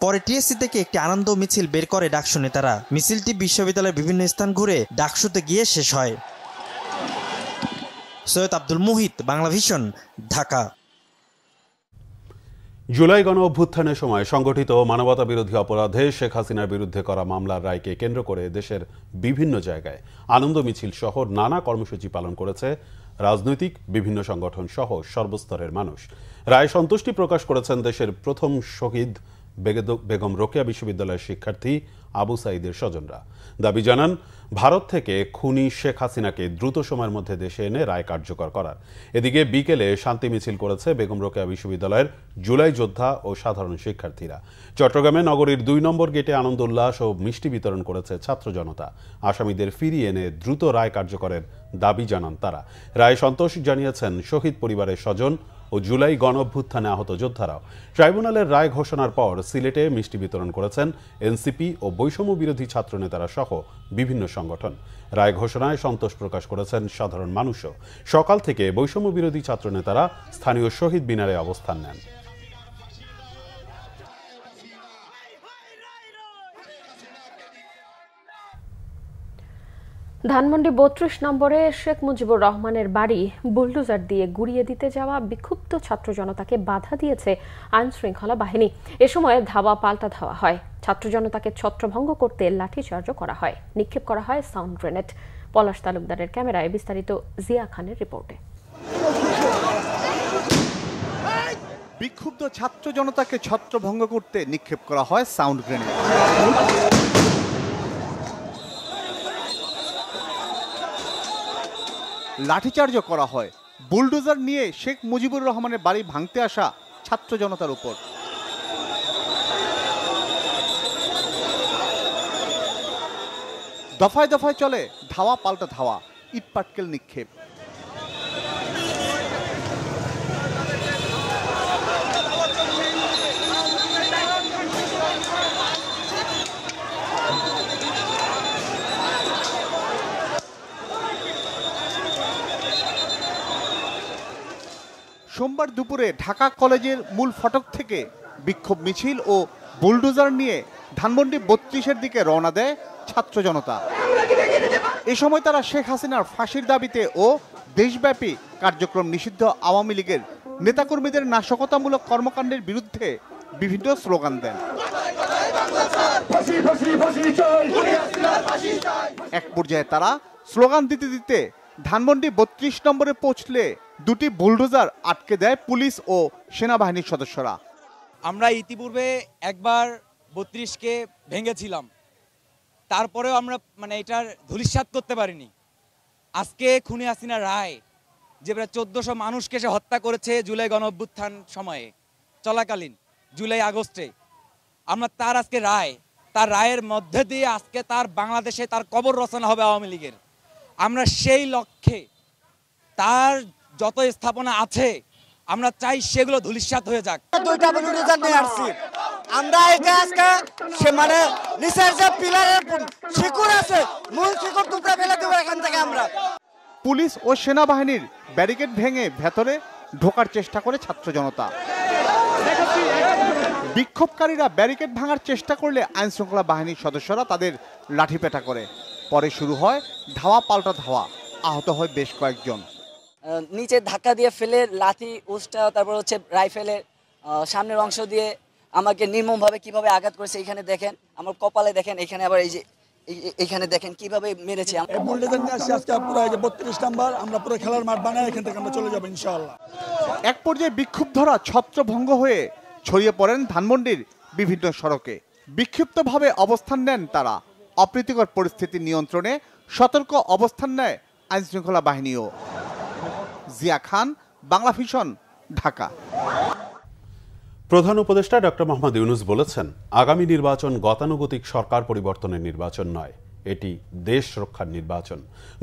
Speaker 3: পরে টিএসসি থেকে একটি আনন্দ মিছিল বের করে ডাকসু নেতারা। মিছিলটি বিশ্ববিদ্যালয়ের বিভিন্ন স্থান ঘুরে ডাকসুতে গিয়ে শেষ হয়। সৈয়দ আব্দুল মুহিত, বাংলাভিশন, ঢাকা।
Speaker 2: জুলাই গণ অভ্যুত্থানের সময় সংগঠিত মানবতা বিরোধী অপরাধে শেখ হাসিনার বিরুদ্ধে করা মামলার রায়কে কেন্দ্র করে দেশের বিভিন্ন জায়গায় আনন্দ মিছিল সহ নানা কর্মসূচি পালন করেছে রাজনৈতিক বিভিন্ন সংগঠন সহ সর্বস্তরের মানুষ। রায় সন্তুষ্টি প্রকাশ করেছেন দেশের প্রথম শহীদ বেগম রোকেয়া বিশ্ববিদ্যালয়ের শিক্ষার্থী আবু সাঈদের স্বজনরা। দাবি জানান ভারত থেকে খুনি শেখ হাসিনাকে দ্রুত সময়ের মধ্যে দেশে এনে রায় কার্যকর করার। এদিকে বিকেলে শান্তি মিছিল করেছে বেগম রোকেয়া বিশ্ববিদ্যালয়ের জুলাই যোদ্ধা ও সাধারণ শিক্ষার্থীরা। চট্টগ্রামে নগরীর 2 নম্বর গেটে আনন্দ উল্লাস ও মিষ্টি বিতরণ করেছে ছাত্র জনতা। আসামিদের ফিরিয়ে এনে দ্রুত রায় কার্যকরের দাবি জানান তারা। রায় সন্তোষ জানিয়েছেন শহীদ পরিবারের স্বজন ও জুলাই গণ অভ্যুত্থানে আহত যোদ্ধারাও। ট্রাইব্যুনালের রায় ঘোষণার পর সিলেটে মিষ্টি বিতরণ করেছেন এনসিপি ও বৈষম্য বিরোধী ছাত্র নেতারা সহ বিভিন্ন সংগঠন। রায় ঘোষণায় সন্তোষ প্রকাশ করেছেন সাধারণ মানুষও। সকাল থেকে বৈষম্য বিরোধী ছাত্র নেতারা স্থানীয় শহীদ মিনারে অবস্থান নেন।
Speaker 1: ধানমন্ডি 32 নম্বরে শেখ মুজিবুর রহমানের বাড়ি বুলডোজার দিয়ে গুড়িয়ে দিতে যাওয়া বিক্ষুব্ধ ছাত্র জনতাকে বাধা দিয়েছে আইন শৃঙ্খলা বাহিনী। এ সময় ধাওয়া পাল্টা ধাওয়া হয়। ছাত্র জনতাকে ছত্রভঙ্গ করতে লাঠিচার্জও করা হয়, নিক্ষেপ করা হয় সাউন্ড গ্রেনেড। পলাশ তালুকদারের ক্যামেরায় বিস্তারিত জিয়া খানের রিপোর্টে।
Speaker 16: বিক্ষুব্ধ ছাত্র জনতাকে ছত্রভঙ্গ করতে নিক্ষেপ করা হয় সাউন্ড গ্রেনেড। লাঠিচার্জও করা হয় বুলডোজার নিয়ে শেখ মুজিবুর রহমানের বাড়ি ভাঙতে আসা ছাত্র জনতার উপর। দফায় দফায় চলে ধাওয়া পাল্টা ধাওয়া, ইট পাটকেল নিক্ষেপ। সোমবার দুপুরে ঢাকা কলেজের মূল ফটক থেকে বিক্ষোভ মিছিল ও বুলডোজার নিয়ে ধানমন্ডি 32-এর দিকে রওনা দেয় ছাত্র জনতা। এ সময় তারা শেখ হাসিনার ফাঁসির দাবিতে ও দেশব্যাপী কার্যক্রম নিষিদ্ধ আওয়ামী লীগের নেতাকর্মীদের নাশকতামূলক কর্মকাণ্ডের বিরুদ্ধে বিভিন্ন স্লোগান দেন। এক পর্যায়ে তারা স্লোগান দিতে দিতে ধানমন্ডি 32 নম্বরে পৌঁছলে দুটি বুলডোজার আটকে দেয় পুলিশ ও সেনাবাহিনীর সদস্যরা।
Speaker 6: আমরা ইতিপূর্বে একবার 32কে ভেঙেছিলাম, তারপরেও আমরা এটার ধূলিসাৎ করতে পারিনি। আজকে খুনি হাসিনা রায় যে প্রায় 1400 মানুষকে সে হত্যা করেছে জুলাই গণ অভ্যুত্থান সময়ে চলাকালীন জুলাই আগস্টে, আমরা তার আজকে রায়, তার রায়ের মধ্যে দিয়ে আজকে তার বাংলাদেশে তার কবর রচনা হবে আওয়ামী লীগের। আমরা সেই লক্ষ্যে তার যত স্থাপনা আছে আমরা চাই সেগুলো ধূলিসাৎ হয়ে যাক।
Speaker 7: দুইটা বুলডোজার নিয়ে আসছি আমরা, এটা আজকে সে মানে নিচের যে পিলারের শিকড় আছে মূল শিকড় টুকরা ফেলে দেবো এখান থেকে আমরা।
Speaker 10: পুলিশ ও সেনাবাহিনীর ব্যারিকেড ভেঙে ভেতরে ঢোকার চেষ্টা করে ছাত্র জনতা। বিক্ষোভকারীরা ব্যারিকেড ভাঙার চেষ্টা করলে আইন শৃঙ্খলা বাহিনীর সদস্যরা তাদের লাঠিপেটা করে। পরে শুরু হয় ধাওয়া পাল্টা ধাওয়া, আহত হয় বেশ কয়েকজন।
Speaker 12: নিচে ধাক্কা দিয়ে ফেলে লাঠি উস্টা, তারপর হচ্ছে রাইফেলের সামনের অংশ দিয়ে আমাকে নির্মমভাবে কিভাবে আঘাত করেছে। এখানে দেখেন আমার কপালে, দেখেন এখানে আবার এই যে এইখানে দেখেন কিভাবে মেরেছে।
Speaker 13: বুলডোজার নিয়ে আসছি আজকে পুরো 32 নাম্বার, আমরা পুরো খেলার মাঠ বানাই এখান থেকে আমরা চলে যাব ইনশাআল্লাহ।
Speaker 10: এক পর্যায়ে বিক্ষুব্ধরা ছত্রভঙ্গ হয়ে ছড়িয়ে পড়েন ধানমন্ডির বিভিন্ন সড়কে। বিক্ষিপ্তভাবে অবস্থান নেন তারা। অপ্রীতিকর পরিস্থিতি নিয়ন্ত্রণে সতর্ক অবস্থান নেয় আইনশৃঙ্খলা বাহিনীও। জিয়া খান, বাংলা ভিশন, ঢাকা।
Speaker 2: প্রধান উপদেষ্টা ডক্টর মোহাম্মদ ইউনূস বলেছেন, আগামী নির্বাচন গতানুগতিক সরকার পরিবর্তনের নির্বাচন নয়, এটি দেশ রক্ষার নির্বাচন।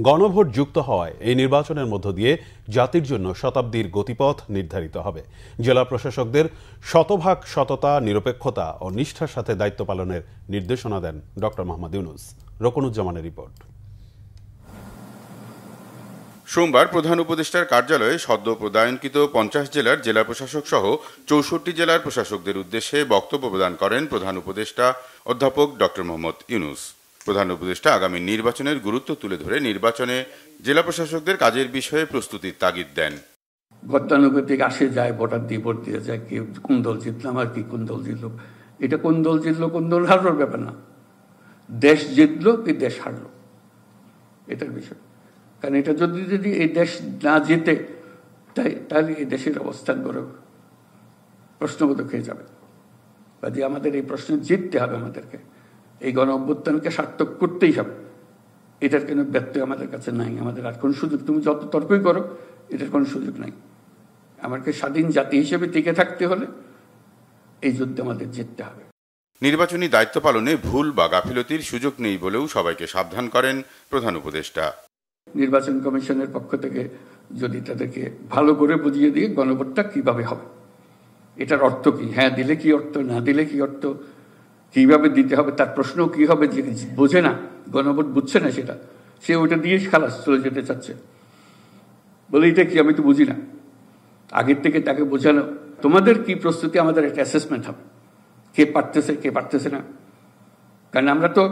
Speaker 2: গণভোট যুক্ত হওয়ায় এই নির্বাচনের মধ্য দিয়ে জাতির জন্য শতাব্দীর গতিপথ নির্ধারিত হবে। জেলা প্রশাসকদের শতভাগ সততা, নিরপেক্ষতা ও নিষ্ঠার সাথে দায়িত্ব পালনের নির্দেশনা দেন ডক্টর মোহাম্মদ ইউনূস। রকুনুজ্জামানের রিপোর্ট।
Speaker 14: সোমবার প্রধান উপদেষ্টার কার্যালয়ে সদ্য প্রদায়নকৃত 50 জেলার জেলা প্রশাসক সহ 64 জেলার প্রশাসকদের উদ্দেশ্যে বক্তব্য প্রদান করেন প্রধান উপদেষ্টা অধ্যাপক ডক্টর মোহাম্মদ ইউনূস। প্রধান উপদেষ্টা আগামী নির্বাচনের গুরুত্ব তুলে ধরে নির্বাচনে জেলা প্রশাসকদের কাজের বিষয়ে প্রস্তুতির তাগিদ দেন।
Speaker 26: গতানুগতিক আসে যায়, ভোটার দিয়ে ভোট দিয়ে যায়, কি কোন দল জিতলাম আর কি কোন দল জিতল, এটা কোন দল জিতলো কোন দল হারলোর ব্যাপার না, দেশ জিতলো কি দেশ হারলো এটার বিষয়। কারণ এটা যদি এই দেশ না জিতে তাহলে এই দেশের অবস্থান বড় প্রশ্নবোধক হয়ে যাবে। কাজে আমাদের এই প্রশ্ন জিততে হবে, আমাদেরকে এই গণ অভ্যুত্থানকে সার্থক করতেই হবে। এটার কোনো ব্যত্যয় আমাদের কাছে নাই, আমাদের আর কোন সুযোগ, তুমি যত তর্কই করো এটার কোনো সুযোগ নাই। আমাকে স্বাধীন জাতি হিসেবে টিকে থাকতে হলে এই যুদ্ধে আমাদের জিততে হবে।
Speaker 14: নির্বাচনী দায়িত্ব পালনে ভুল বা গাফিলতির সুযোগ নেই বলেও সবাইকে সাবধান করেন প্রধান উপদেষ্টা।
Speaker 26: নির্বাচন কমিশনের পক্ষ থেকে যদি তাদেরকে ভালো করে বুঝিয়ে দিয়ে গণভোটটা কিভাবে হবে, এটার অর্থ কি, হ্যাঁ দিলে কি অর্থ, না দিলে কি অর্থ, কিভাবে দিতে হবে তার প্রশ্ন কি হবে, যে বোঝে না গণভোট বুঝছে না সেটা, সে ওইটা দিয়ে খালাস চলে যেতে চাচ্ছে, বলে এটা কি আমি তো বুঝি না। আগের থেকে তাকে বোঝানো তোমাদের কি প্রস্তুতি, আমাদের একটা অ্যাসেসমেন্ট হবে, কে পারতেছে কে পারতেছে না। কারণ আমরা তো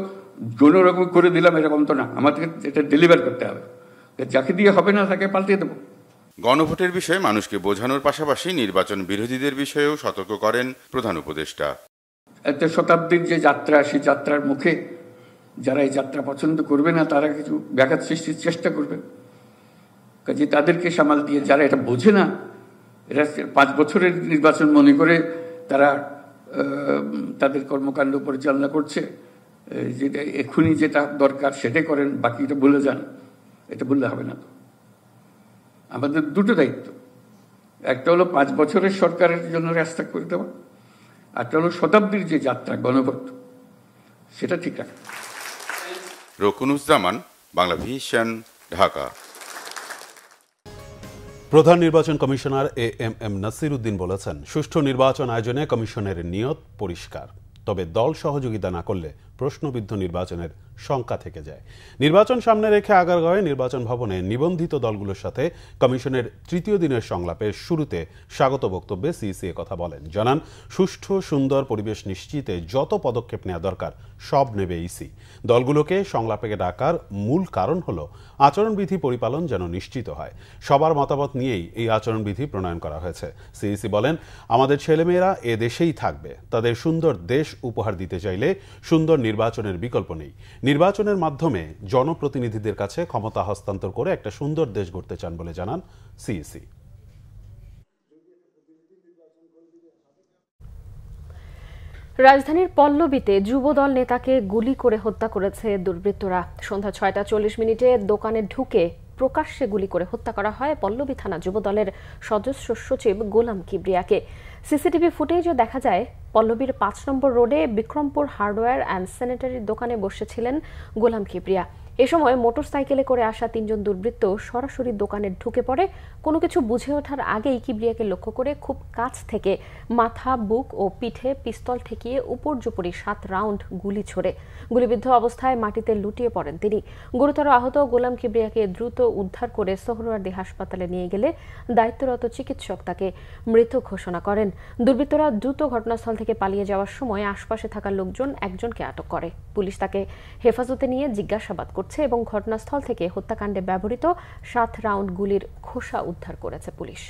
Speaker 26: কোনো রকম করে দিলাম এরকম তো না, আমাদেরকে এটা ডেলিভার করতে হবে, যাকে দিয়ে হবে না তাকে পাল্টে দেবো।
Speaker 14: গণভোটের বিষয়ে মানুষকে বোঝানোর পাশাপাশি নির্বাচন বিরোধীদের বিষয়েও সতর্ক করেন প্রধান উপদেষ্টা।
Speaker 26: এতে শতাব্দীর যে যাত্রা, সেই যাত্রার মুখে যারা এই যাত্রা পছন্দ করবে না তারা কিছু ব্যাঘাত সৃষ্টির চেষ্টা করবে। কাজে তাদেরকে সামাল দিয়ে, যারা এটা বোঝে না, এটা 5 বছরের নির্বাচন মনে করে তারা তাদের কর্মকাণ্ড পরিচালনা করছে, যেটা এক্ষুনি যেটা দরকার সেটাই করেন, বাকিটা ভুলে যান, এটা ভুললে হবে না। তো আমাদের দুটো দায়িত্ব, একটা হলো 5 বছরের সরকারের জন্য রাস্তা করে দেওয়া, একটা হলো শতাব্দীর যে যাত্রা গণভোট, সেটা ঠিক রাখা।
Speaker 14: রকুনুজ্জামান, বাংলা ভিশন, ঢাকা।
Speaker 2: প্রধান নির্বাচন কমিশনার এএমএম নাসির উদ্দিন বলেছেন, সুষ্ঠু নির্বাচন আয়োজনে কমিশনের নিয়ত পরিষ্কার, তবে দল সহযোগিতা না করলে প্রশ্নবিদ্ধ নির্বাচনের শঙ্কা থেকে যায়। নির্বাচন সামনে রেখে আগারগাঁওয়ে নির্বাচন ভবনে নিবন্ধিত দলগুলোর সাথে কমিশনের 3য় দিনের সংলাপের শুরুতে স্বাগত বক্তব্যে সিইসি কথা বলেন। জানান, সুষ্ঠু সুন্দর পরিবেশ নিশ্চিতে যত পদক্ষেপ নেওয়া দরকার সব নেবে ইসি। দলগুলোকে সংলাপে ডাকার মূল কারণ হলো আচরণবিধি পরিপালন যেন নিশ্চিত হয়। সবার মতামত নিয়েই এই আচরণবিধি প্রণয়ন করা হয়েছে। সিইসি বলেন, আমাদের ছেলেমেয়েরা এ দেশেই থাকবে, তাদের সুন্দর দেশ উপহার দিতে চাইলে সুন্দর নির্বাচনের বিকল্প নেই। নির্বাচনের মাধ্যমে জনপ্রতিনিধিদের কাছে ক্ষমতা হস্তান্তর করে একটা সুন্দর দেশ গড়তে চান বলে জানান সিইসি।
Speaker 1: রাজধানীর পল্লবীতে যুবদল নেতাকে গুলি করে হত্যা করেছে দুর্বৃত্তরা। সন্ধ্যা 6:40 দোকানে ঢুকে প্রকাশ্যে গুলি করে হত্যা করা হয় পল্লবী থানা যুবদলের সদস্য সচিব গোলাম কিবরিয়াকে। সিসিটিভি ফুটেজে দেখা যায়, পল্লবীর 5 নম্বর রোডে বিক্রমপুর হার্ডওয়্যার অ্যান্ড স্যানিটারির দোকানে বসেছিলেন গোলাম কিবরিয়া। এ সময় মোটরসাইকেলে করে আসা 3 জন দুর্বৃত্ত সরাসরি দোকানে ঢুকে পড়ে। কোনো কিছু বুঝে ওঠার আগেই কিবরিয়াকে লক্ষ্য করে খুব কাছ থেকে মাথা, বুক ও পিঠে পিস্তল ঠেকিয়ে উপর্যুপরি 7 রাউন্ড গুলি ছোড়ে। গুলিবিদ্ধ অবস্থায় মাটিতে লুটিয়ে পড়েন তিনি। গুরুতর আহত গোলাম কিবরিয়াকে দ্রুত উদ্ধার করে সোহরাওয়ার্দী হাসপাতালে নিয়ে গেলে দায়িত্বরত চিকিৎসক তাকে মৃত ঘোষণা করেন। দুর্বৃত্তরা দ্রুত ঘটনাস্থল থেকে পালিয়ে যাওয়ার সময় আশপাশে থাকা লোকজন একজনকে আটক করে। পুলিশ তাকে হেফাজতে নিয়ে জিজ্ঞাসাবাদ করছে এবং ঘটনাস্থল থেকে হত্যাকাণ্ডে ব্যবহৃত 7 রাউন্ড গুলির খোসা উদ্ধার করেছে পুলিশ।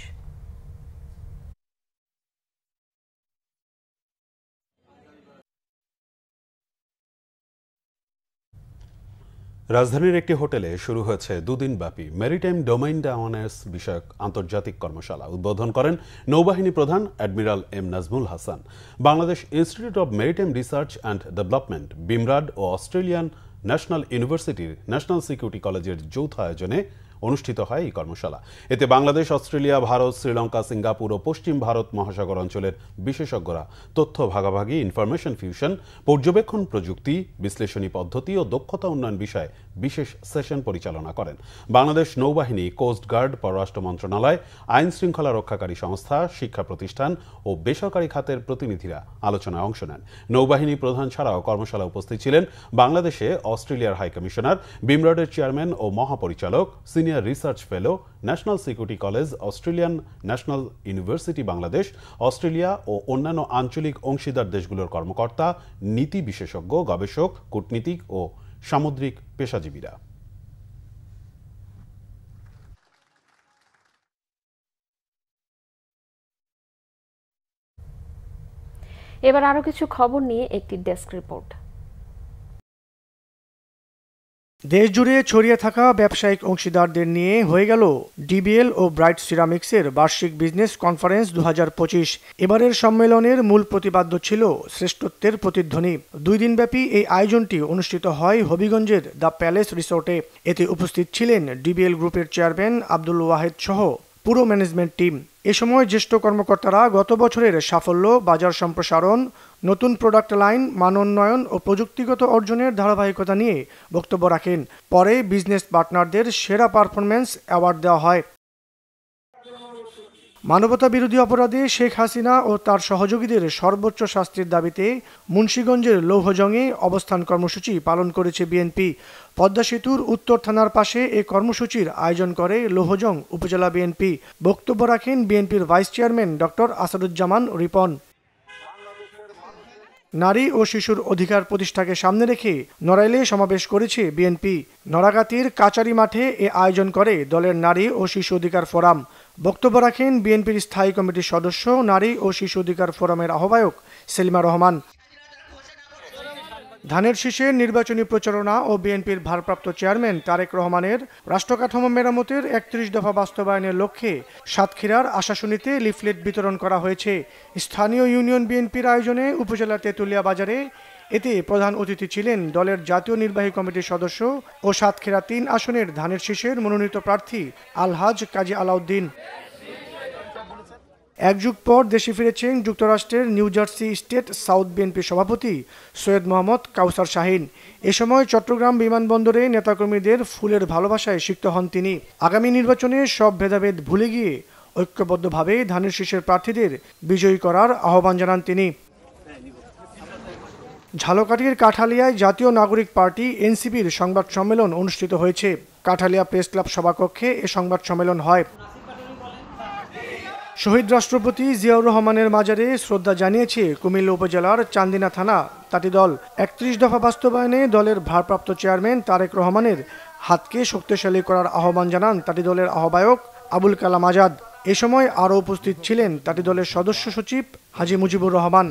Speaker 2: রাজধানীর একটি হোটেলে শুরু হয়েছে দুদিনব্যাপী মেরিটাইম ডোমেইন অ্যাওয়ারনেস বিষয়ক আন্তর্জাতিক কর্মশালা। উদ্বোধন করেন নৌবাহিনী প্রধান admiral M Nazmul Hasan. Bangladesh institute of maritime research and development, BIMRAD ও অস্ট্রেলিয়ান ন্যাশনাল ইউনিভার্সিটির ন্যাশনাল সিকিউরিটি কলেজের যৌথ আয়োজনে অনুষ্ঠিত হয় এই কর্মশালা। এতে বাংলাদেশ, অস্ট্রেলিয়া, ভারত, শ্রীলঙ্কা, সিঙ্গাপুর ও পশ্চিম ভারত মহাসাগর অঞ্চলের বিশেষজ্ঞরা তথ্য ভাগাভাগি, ইনফরমেশন ফিউশন, পর্যবেক্ষণ প্রযুক্তি, বিশ্লেষণী পদ্ধতি ও দক্ষতা উন্নয়ন বিষয়ে বিশেষ সেশন পরিচালনা করেন। বাংলাদেশ নৌবাহিনী, কোস্টগার্ড, পররাষ্ট্র মন্ত্রণালয়, আইন শৃঙ্খলা রক্ষাকারী সংস্থা, শিক্ষা প্রতিষ্ঠান ও বেসরকারি খাতের প্রতিনিধিরা আলোচনায় অংশ নেন। নৌবাহিনী প্রধান ছাড়াও কর্মশালা উপস্থিত ছিলেন বাংলাদেশে অস্ট্রেলিয়ার হাইকমিশনার, বিমরাডের চেয়ারম্যান ও মহাপরিচালক, senior research fellow, national security college, Australian national university Bangladesh, Australia ও অন্যান্য আঞ্চলিক অংশীদার দেশগুলোর কর্মকর্তা, নীতি বিশেষজ্ঞ, গবেষক, কূটনীতিক ও সামুদ্রিক পেশাজীবীরা।
Speaker 1: এবার আরো কিছু খবর নিয়ে একটি ডেস্ক রিপোর্ট।
Speaker 22: দেশজুড়ে ছড়িয়ে থাকা ব্যবসায়িক অংশীদারদের নিয়ে হয়ে গেল ডিবিএল ও ব্রাইট সিরামিক্সের বার্ষিক বিজনেস কনফারেন্স 2025। এবারের সম্মেলনের মূল প্রতিপাদ্য ছিল শ্রেষ্ঠত্বের প্রতিধ্বনি। 2 দিনব্যাপী এই আয়োজনটি অনুষ্ঠিত হয় হবিগঞ্জের দ্য প্যালেস রিসোর্টে। এতে উপস্থিত ছিলেন ডিবিএল গ্রুপের চেয়ারম্যান আব্দুল ওয়াহেদ সহ পুরো ম্যানেজমেন্ট টিম। এ সময় জ্যেষ্ঠ কর্মকর্তারা গত বছরের সাফল্য, বাজার সম্প্রসারণ, নতুন প্রোডাক্ট লাইন, মানোন্নয়ন ও প্রযুক্তিগত অর্জনের ধারাবাহিকতা নিয়ে বক্তব্য রাখেন। পরে বিজনেস পার্টনারদের সেরা পারফরম্যান্স অ্যাওয়ার্ড দেওয়া হয়। মানবতা বিরোধী অপরাধে শেখ হাসিনা ও তার সহযোগীদের সর্বোচ্চ শাস্তির দাবিতে মুন্সিগঞ্জের লৌহজংয়ে অবস্থান কর্মসূচি পালন করেছে বিএনপি। পদ্মা সেতুর উত্তর থানার পাশে এই কর্মসূচির আয়োজন করে লৌহজং উপজেলা বিএনপি। বক্তব্য রাখেন বিএনপির vice chairman doctor Asaduzzaman Ripon. নারী ও শিশুর অধিকার প্রতিষ্ঠাকে সামনে রেখে নড়াইলে সমাবেশ করেছে বিএনপি। নড়াগাতির কাচারি মাঠে এ আয়োজন করে দলের নারী ও শিশু অধিকার ফোরাম। বক্তব্য রাখেন বিএনপির স্থায়ী কমিটির সদস্য, নারী ও শিশু অধিকার ফোরামের আহ্বায়ক সেলিমা রহমান। ধানের শীষের নির্বাচনী প্রচারণা ও বিএনপির ভারপ্রাপ্ত চেয়ারম্যান তারেক রহমানের রাষ্ট্রকাঠামো মেরামতের 31 দফা বাস্তবায়নের লক্ষ্যে সাতক্ষীরার আশাশুনিতে লিফলেট বিতরণ করা হয়েছে। স্থানীয় ইউনিয়ন বিএনপির আয়োজনে উপজেলা তেঁতুলিয়া বাজারে এতে প্রধান অতিথি ছিলেন দলের জাতীয় নির্বাহী কমিটির সদস্য ও সাতক্ষীরা 3 আসনের ধানের শীষের মনোনীত প্রার্থী আলহাজ কাজী আলাউদ্দিন। এক যুগ পর দেশে ফিরেছেন যুক্তরাষ্ট্রের new jersey state south BNP সভাপতি সৈয়দ মোহাম্মদ কাউসার শাহীন। এ সময় চট্টগ্রাম বিমানবন্দরে নেতাকর্মীদের ফুলের ভালোবাসায় সিক্ত হন তিনি। আগামী নির্বাচনে সব ভেদাভেদ ভুলে গিয়ে ঐক্যবদ্ধভাবে ধানের শীষের প্রার্থীদের বিজয়ী করার আহ্বান জানান তিনি। ঝালকাঠির কাঠালিয়ায় জাতীয় নাগরিক পার্টি এনসিপির সংবাদ সম্মেলন অনুষ্ঠিত হয়েছে। কাঠালিয়া প্রেস ক্লাব সভাকক্ষে এ সংবাদ সম্মেলন হয়। শহীদ রাষ্ট্রপতি জিয়াউর রহমানের মাজারে শ্রদ্ধা জানিয়েছে কুমিল্লা উপজেলার চান্দিনা থানা তাঁতিদল। 31 দফা বাস্তবায়নে দলের ভারপ্রাপ্ত চেয়ারম্যান তারেক রহমানের হাতকে শক্তিশালী করার আহ্বান জানান তাঁতিদলের আহ্বায়ক আবুল কালাম আজাদ। এ সময় আরও উপস্থিত ছিলেন তাঁতিদলের সদস্য সচিব হাজী মুজিবুর রহমান।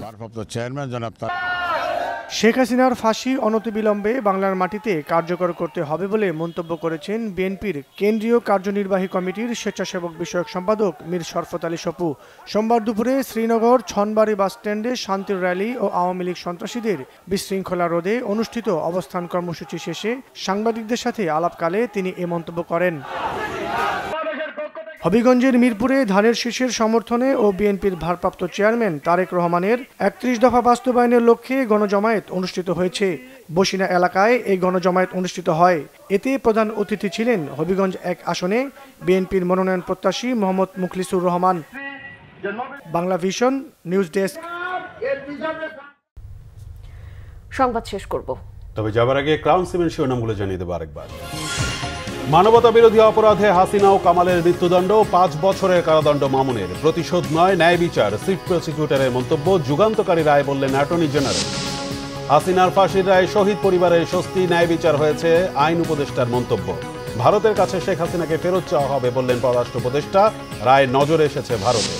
Speaker 22: শেখ হাসিনার ফাঁসি অনতিবিলম্বে বাংলার মাটিতে কার্যকর করতে হবে বলে মন্তব্য করেছেন বিএনপির কেন্দ্রীয় কার্যনির্বাহী কমিটির স্বেচ্ছাসেবক বিষয়ক সম্পাদক মীর শরফত আলী সপু। সোমবার দুপুরে শ্রীনগর ছনবাড়ি বাসস্ট্যান্ডে শান্তির র্যালি ও আওয়ামী লীগ সন্ত্রাসীদের বিশৃঙ্খলা রোধে অনুষ্ঠিত অবস্থান কর্মসূচি শেষে সাংবাদিকদের সাথে আলাপকালে তিনি এ মন্তব্য করেন। হবিগঞ্জের মিরপুরে ধানের শীষের সমর্থনে ও বিএনপির ভারপ্রাপ্ত চেয়ারম্যান তারেক রহমানের 31 দফা বাস্তবায়নের লক্ষ্যে গণজমায়েত অনুষ্ঠিত হয়েছে। বসিনা এলাকায় এই গণজমায়েত অনুষ্ঠিত হয়। এতে প্রধান অতিথি ছিলেন হবিগঞ্জ 1 আসনে বিএনপির মনোনয়ন প্রত্যাশী Mohammad Mukhlisur Rahman. Bangla vision news desk.
Speaker 1: সংবাদ শেষ করব,
Speaker 2: তবে যাবার আগে ক্রাউন সিমেন্ট শিরোনামগুলো জানিয়ে দেবো আরেকবার। মানবতা বিরোধী অপরাধে হাসিনা ও কামালের মৃত্যুদণ্ড, 5 বছরের কারাদণ্ড মামুনের। প্রতিশোধ নয়, ন্যায় বিচার, চিফ প্রসিকিউটরের মন্তব্য। যুগান্তকারী রায় বললেন অ্যাটর্নি জেনারেল। হাসিনার ফাঁসির রায় শহীদ পরিবারের স্বস্তি, ন্যায় বিচার হয়েছে, আইন উপদেষ্টার মন্তব্য। ভারতের কাছে শেখ হাসিনাকে ফেরত চাওয়া হবে বললেন পররাষ্ট্র উপদেষ্টা। রায় নজরে এসেছে ভারতে।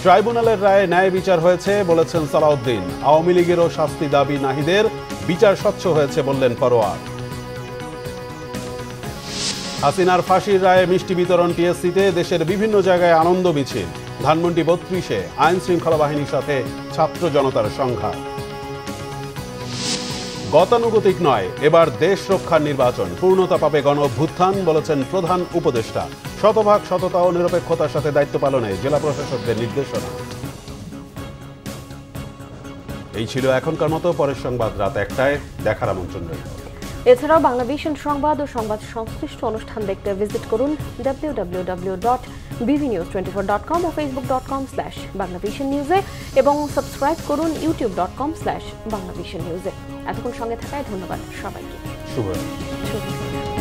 Speaker 2: ট্রাইব্যুনালের রায়ে ন্যায় বিচার হয়েছে বলেছেন সালাউদ্দিন। আওয়ামী লীগেরও শাস্তি দাবি নাহিদের, বিচার স্বচ্ছ হয়েছে বললেন পরোয়ার। হাসিনার ফাঁসির রায়ে মিষ্টি বিতরণ টিএসসিতে, দেশের বিভিন্ন জায়গায় আনন্দ মিছিল। ধানমন্ডি 32-এ আইন শৃঙ্খলা বাহিনীর সাথে ছাত্র জনতার সংঘাত। গতানুগতিক নয়, এবার দেশ রক্ষার নির্বাচন, পূর্ণতা পাবে গণ অভ্যুত্থান বলেছেন প্রধান উপদেষ্টা। শতভাগ সততা ও নিরপেক্ষতার সাথে দায়িত্ব পালনে জেলা প্রশাসকদের নির্দেশনা। এই ছিল এখনকার মতো। পরের সংবাদ রাত 1টায় দেখার আমন্ত্রণ রইল।
Speaker 1: এছাড়াও বাংলা ভিশন সংবাদ ও সংবাদ সংশ্লিষ্ট অনুষ্ঠান দেখতে ভিজিট করুন www.bvnews24.com ও facebook.com/banglavisionnews এবং সাবস্ক্রাইব করুন youtube.com/banglavisionnews। এতক্ষণ সঙ্গে থাকায় ধন্যবাদ সবাইকে।
Speaker 2: শুভরাত্রি।